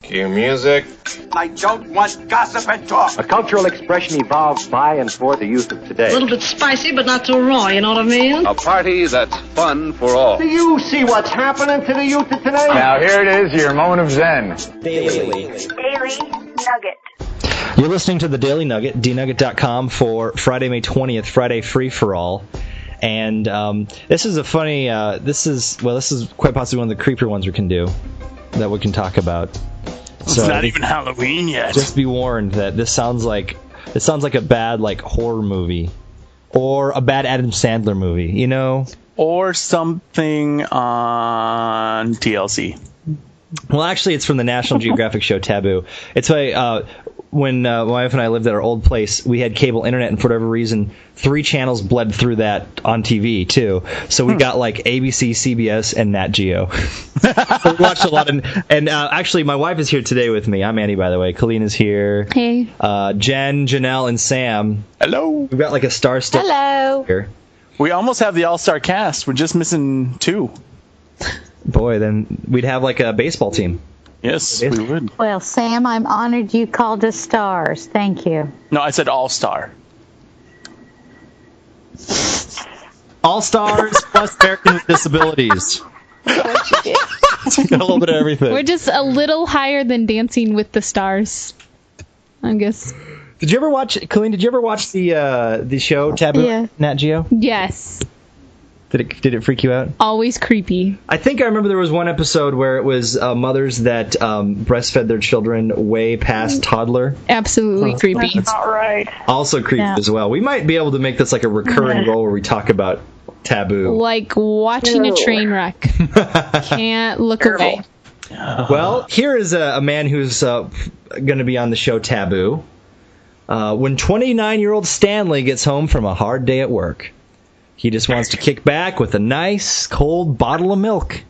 Cue music. I don't want gossip and talk. A cultural expression evolved by and for the youth of today. A little bit spicy, but not too raw, you know what I mean? A party that's fun for all. Do you see what's happening to the youth of today? Now here it is, your moment of Zen. Daily Nugget. You're listening to the Daily Nugget, dnugget.com, for Friday, May 20th, Friday free-for-all. And this is a funny, this is quite possibly one of the creepier ones we can do, that we can talk about. So it's not even Halloween yet. Just be warned that this sounds like a bad horror movie, or a bad Adam Sandler movie, you know, or something on TLC. Well, actually, it's from the National Geographic show Taboo. It's when my wife and I lived at our old place, we had cable internet, and for whatever reason, 3 channels bled through that on TV, too. So we got, ABC, CBS, and Nat Geo. So we watched a lot. And actually, my wife is here today with me. I'm Andy, by the way. Colleen is here. Hey. Jen, Janelle, and Sam. Hello. We've got, a star-studded Hello. here. We almost have the all-star cast. We're just missing 2. Boy, then we'd have, a baseball team. Yes, we would. Well, Sam, I'm honored you called us stars. Thank you. No, I said all-star. All-stars plus Americans with disabilities. What you did. Got a little bit of everything. We're just a little higher than Dancing with the Stars, I guess. Did you ever watch, Colleen, the show Taboo? Yeah. Nat Geo? Yes. Did it freak you out? Always creepy. I think I remember there was one episode where it was mothers that breastfed their children way past toddler. Absolutely creepy. That's not right. Also creepy as well. We might be able to make this a recurring role where we talk about Taboo. Like watching a train wreck. Can't look away. Well, here is a man who's going to be on the show Taboo. When 29-year-old Stanley gets home from a hard day at work, he just wants to kick back with a nice, cold bottle of milk,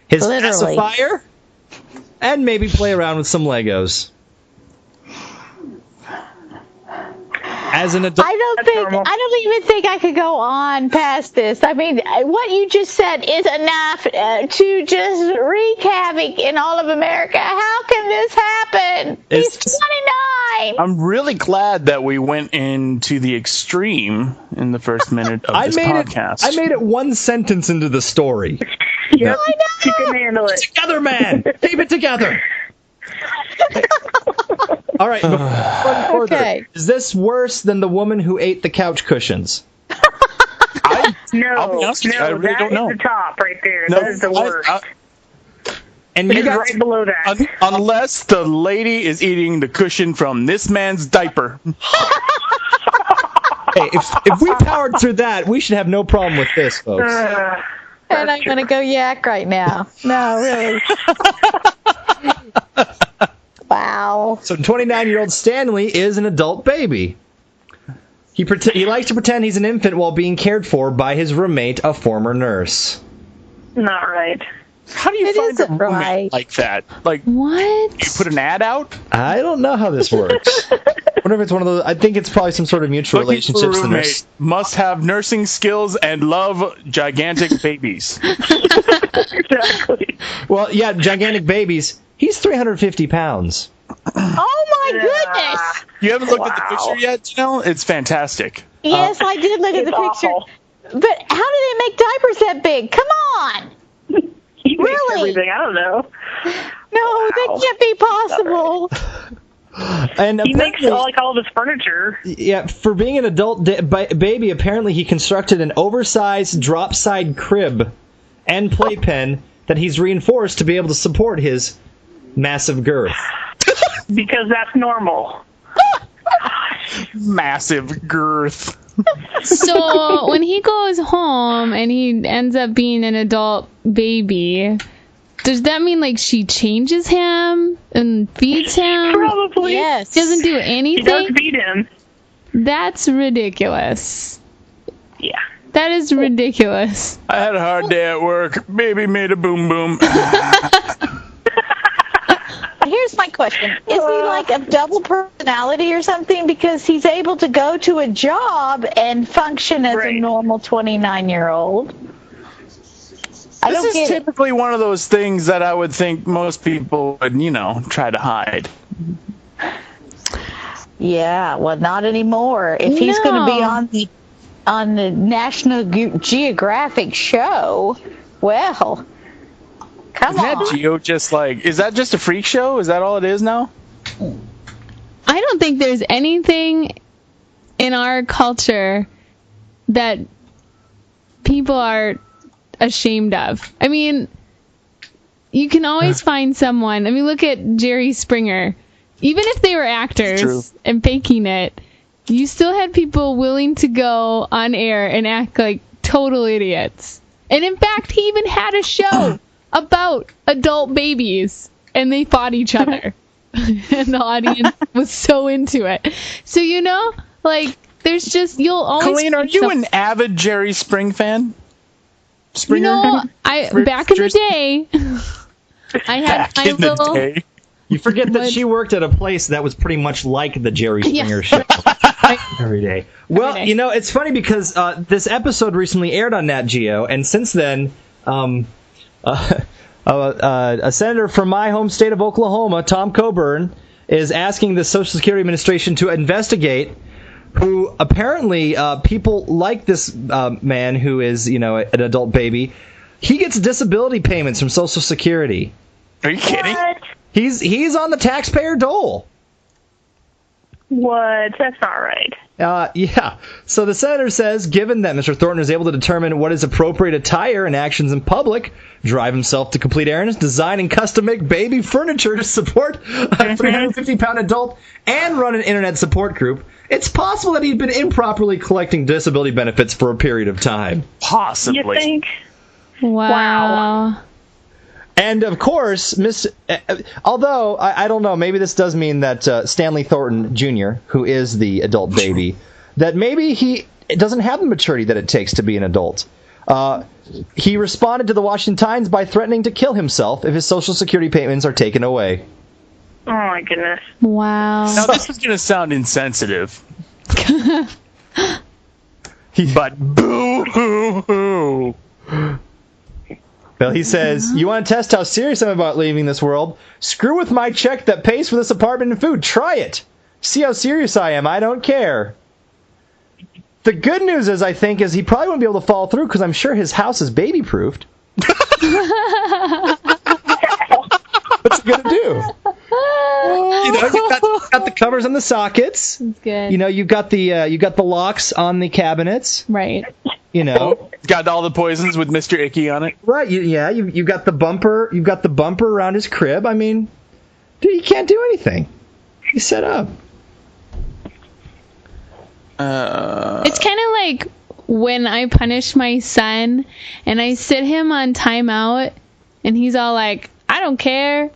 his pacifier, and maybe play around with some Legos. As an adult, I don't even think I could go on past this. I mean, what you just said is enough to just wreak havoc in all of America. How can this happen? He's 29. I'm really glad that we went into the extreme in the first minute of this podcast. I made it one sentence into the story. Yeah, I know. You can handle it. Together, man. Keep it together. All right. Okay. Is this worse than the woman who ate the couch cushions? I'll be No, honest with you, I really don't know. That is the top right there. No, that is the worst. And It's right below that. Unless the lady is eating the cushion from this man's diaper. Hey, if we powered through that, we should have no problem with this, folks. And I'm going to go yak right now. No, really. Wow. So 29-year-old Stanley is an adult baby. He likes to pretend he's an infant while being cared for by his roommate, a former nurse. Not right. How do you find a roommate like that? What? You put an ad out? I don't know how this works. I wonder if it's one of those. I think it's probably some sort of mutual relationships. The nurse must have nursing skills and love gigantic babies. Exactly. Well, yeah, gigantic babies. He's 350 pounds. Oh, my goodness. You haven't looked at the picture yet, Janelle? It's fantastic. Yes, I did look at the picture. Awful. But how do they make diapers that big? Come on. He makes Really? everything. I don't know. No, that can't be possible. And He makes all of his furniture. Yeah, for being an adult baby, apparently he constructed an oversized drop-side crib and playpen that he's reinforced to be able to support his massive girth. Because that's normal. Massive girth. So when he goes home and he ends up being an adult baby, does that mean she changes him and feeds him? Probably. Yes. Doesn't do anything? He does feed him. That's ridiculous. Yeah. That is ridiculous. I had a hard day at work. Baby made a boom boom. Here's my question. Is he a double personality or something? Because he's able to go to a job and function as a normal 29-year-old. I This don't is get it. typically one of those things that I would think most people would, try to hide. Yeah, well, not anymore. If he's going to be on the National Geographic show, well, come Isn't on. that Geo is that just a freak show? Is that all it is now? I don't think there's anything in our culture that people are ashamed of. I mean, you can always find someone. I mean, look at Jerry Springer. Even if they were actors and faking it, you still had people willing to go on air and act like total idiots. And in fact, he even had a show about adult babies, and they fought each other. And the audience was so into it. So, there's just, you'll always... Colleen, are you an avid Jerry Springer fan? Springer? Back in the day, I had my little... You forget that she worked at a place that was pretty much like the Jerry Springer show every day. Well, it's funny because this episode recently aired on Nat Geo, and since then, a senator from my home state of Oklahoma, Tom Coburn, is asking the Social Security Administration to investigate who apparently people like this man who is, an adult baby. He gets disability payments from Social Security. Are you kidding? What? He's on the taxpayer dole. What? That's not right. Yeah. So the senator says, given that Mr. Thornton is able to determine what is appropriate attire and actions in public, drive himself to complete errands, design and custom make baby furniture to support a 350-pound adult, and run an internet support group, it's possible that he'd been improperly collecting disability benefits for a period of time. Possibly. You think? Wow. And, of course, although, I don't know, maybe this does mean that Stanley Thornton Jr., who is the adult baby, that maybe he doesn't have the maturity that it takes to be an adult. He responded to the Washington Times by threatening to kill himself if his Social Security payments are taken away. Oh, my goodness. Wow. Now, this is going to sound insensitive. But boo-hoo-hoo. Well, he says, you want to test how serious I'm about leaving this world? Screw with my check that pays for this apartment and food. Try it. See how serious I am. I don't care. The good news is, I think, is he probably won't be able to follow through because I'm sure his house is baby-proofed. What's he going to do? You've got the covers on the sockets. That's good. You've got the locks on the cabinets. Right. Got all the poisons with Mr. Icky on it. Right. You got the bumper. You've got the bumper around his crib. I mean, dude, he can't do anything. He's set up. It's kind of like when I punish my son and I sit him on timeout and he's all like, I don't care.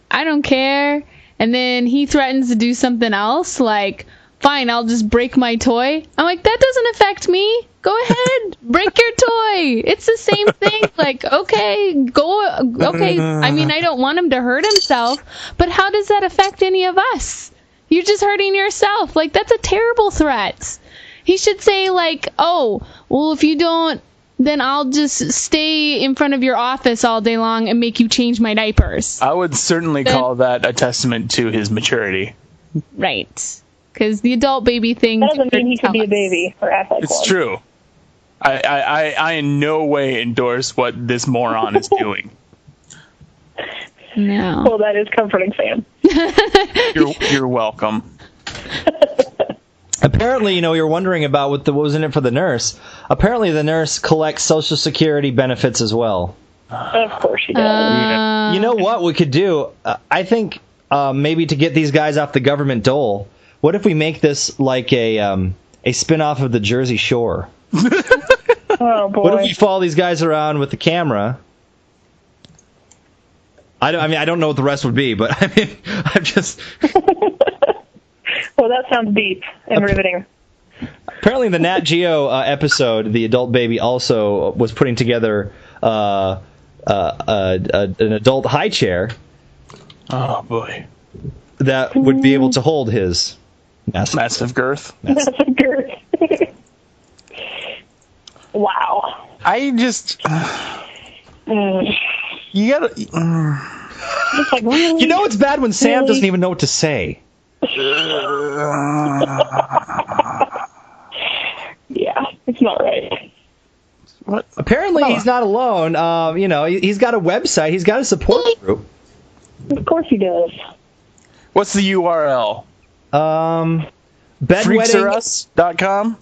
And then he threatens to do something else, like, fine, I'll just break my toy. I'm like, that doesn't affect me. Go ahead, break your toy. It's the same thing. Like, okay. I mean, I don't want him to hurt himself, but how does that affect any of us? You're just hurting yourself. Like, that's a terrible threat. He should say, like, oh, well, if you don't, then I'll just stay in front of your office all day long and make you change my diapers. I would certainly call that a testament to his maturity. Right. Because the adult baby thing... That doesn't mean he could be a baby or act like It's one. true. I in no way endorse what this moron is doing. No. Well, that is comforting, Sam. You're welcome. Apparently, you're wondering about what was in it for the nurse. Apparently, the nurse collects Social Security benefits as well. Of course she does. You know what we could do? I think maybe to get these guys off the government dole, what if we make this like a spin-off of the Jersey Shore? Oh, boy. What if we follow these guys around with the camera? I don't know what the rest would be, but I'm just... Well, that sounds deep and riveting. Apparently, the Nat Geo episode, the adult baby also was putting together an adult high chair. Oh, boy. That would be able to hold his massive girth. Massive girth. Wow. I just... You gotta. It's like, really? You know it's bad when Sam doesn't even know what to say. Yeah, it's not right. What? Apparently he's not alone. He's got a website. He's got a support group. Of course he does. What's the URL? Bedwetting. Freaksorus.com?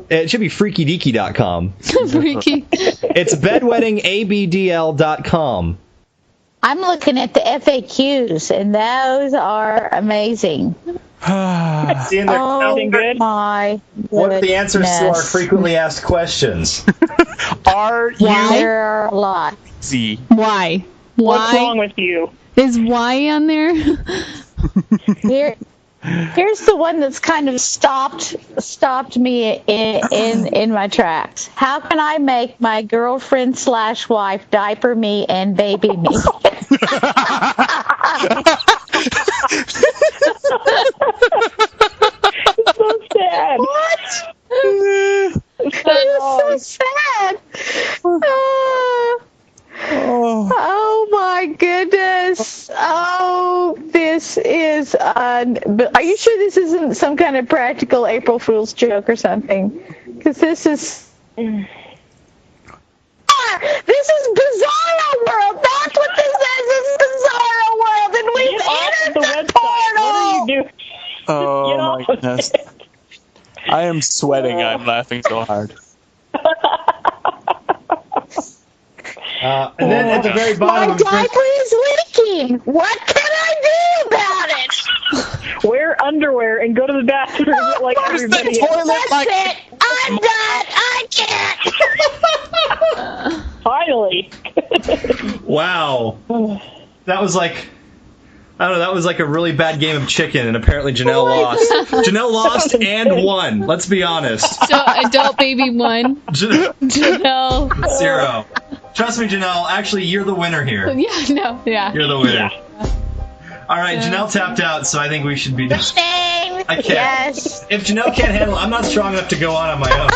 It should be freakydeaky.com. Freaky. It's bedwettingabdl.com. I'm looking at the FAQs, and those are amazing. Seeing their Sounding good? My what are the answers to our goodness. frequently asked questions? Are you There are a lot. Z? Why? What's wrong Why? with you? Is Y on there? Here's the one that's kind of stopped me in my tracks. How can I make my girlfriend/wife diaper me and baby me? So sad. What? That is so sad. Oh my goodness. Oh, this is are you sure this isn't some kind of practical April Fool's joke or something? Because this is Bizarro World. That's what this is. It's Bizarro World, and we've Get off entered the the website. portal. What are you doing? Oh Get my off of goodness. it. I am sweating. I'm laughing so hard. And then at the very My bottom, diaper is leaking. What can I do about it? Wear underwear and go to the bathroom like everybody else. That's it. I'm done. I can't. Finally. wow, that was like. I don't know, that was like a really bad game of chicken, and apparently Janelle lost. Janelle lost and won, let's be honest. So adult baby 1. Janelle. 0. Trust me, Janelle, actually, you're the winner here. Yeah, no, yeah. You're the winner. All right, Janelle tapped out, so I think we should be done. I can't. Yes. If Janelle can't handle it, I'm not strong enough to go on my own.